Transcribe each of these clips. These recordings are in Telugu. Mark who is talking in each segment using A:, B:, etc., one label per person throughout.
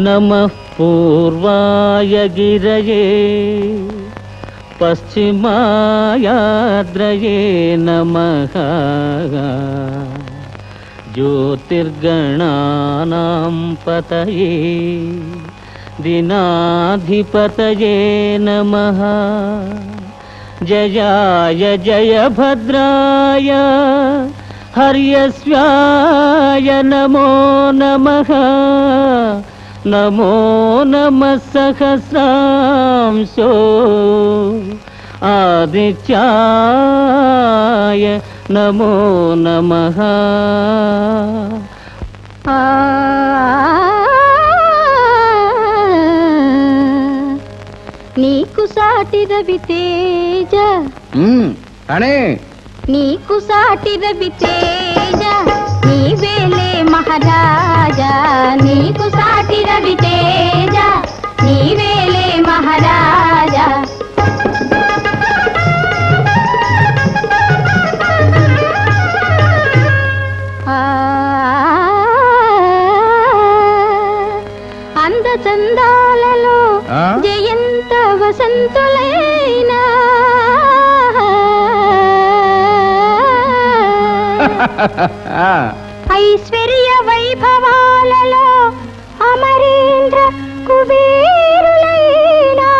A: नमः पूर्वाय गिरये पश्चिमायाद्रये नमः ज्योतिर्गणानां पतये दिनाधिपतये नमः जयाय जयभद्राय हर्यस्वाय नमो नमः नमो नमः सहस्रांशो आदित्याय नमो नमः
B: నీకు సాటి రవి తేజ
C: అనే
B: నీకు సాటి రవి తేజ నీవేలే మహారాజా నీకు సాటి రవి తేజ నీవేలే మహారాజా అందచందాలలో జయంత వసంతులైనా ఐశ్వర్య వైభవాలలో అమరేంద్ర కుబేరులైనా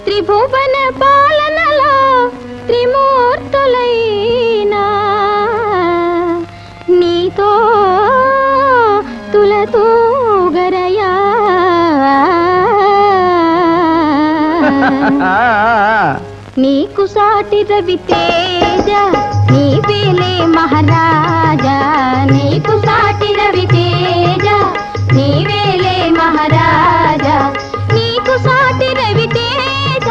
B: త్రిభువన పాలనలో త్రిమూర్తులైనా నీతో తులతూగరయా నీకు సాటి రవి తేజ నీవేలే మహారాజా నీకు సాటి రవి తేజ నీవేలే మహారాజా నీకు సాటి రవి తేజ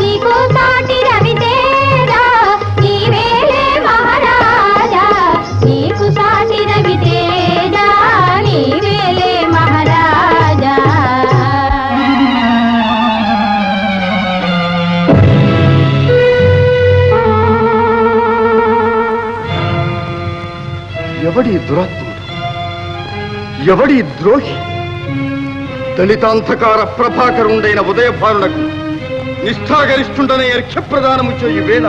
B: నీకు సాటి రవి తేజ నీవేలే మహారాజా నీకు సాటి రవి తేజ నీవేలే మహారాజా
C: ఎవడి దురాత్ముడు ఎవడి ద్రోహి దళితాంధకార ప్రభాకరుండైన ఉదయభానులకు నిష్ఠాగరిష్ఠుండనే అర్ఘ్యప్రదానము చేయు వేళ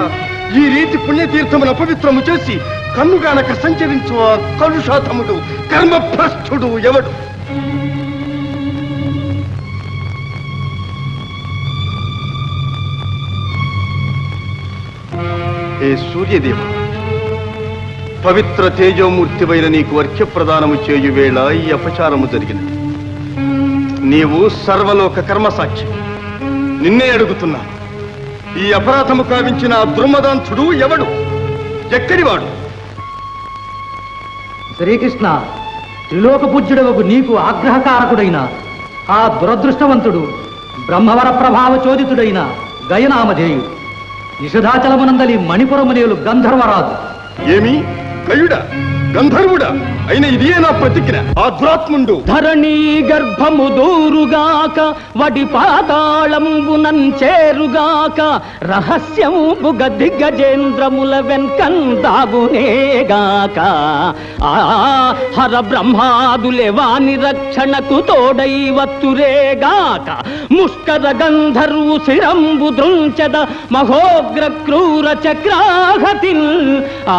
C: ఈ రీతి పుణ్యతీర్థమును అపవిత్రము చేసి కన్నుగానక సంచరించు ఆ కలుషాతముడు కర్మభ్రష్టుడు ఎవడు ఏ సూర్యదేవ పవిత్ర తేజోమూర్తివైన నీకు అర్ఘ్యప్రదానము చేయు వేళ ఈ అపచారము జరిగినది నీవు సర్వలోక కర్మసాక్షి నిన్నే అడుగుతున్నాను ఈ అపరాధము కావించిన ఆ దుర్మదాంతుడు ఎవడు ఎక్కడివాడు
D: శ్రీకృష్ణ త్రిలోక పూజ్యుడవకు నీకు ఆగ్రహకారకుడైన ఆ దురదృష్టవంతుడు బ్రహ్మవర ప్రభావ చోదితుడైన గయనామధేయుడు నిషధాచలమునందలి మణిపురమునేలు గంధర్వరాజు
C: ఏమి కయుడా గంధర్వుడా అయిన ఇదే నా ప్రతిజ్ఞ ఆ దురాత్ముండు
A: ధరణీ గర్భము దూరుగాక వడి పాతాళంబునం చేరుగాక రహస్యంబుగ దిగ్గజేంద్రముల వెన్కందాగునేగాక ఆ హర బ్రహ్మాదులే వాని రక్షణకు తోడై వత్తురేగాక ముష్కర గంధర్వు శిరంబు దృంచద మహోగ్ర క్రూర చక్రాహతిన్ ఆ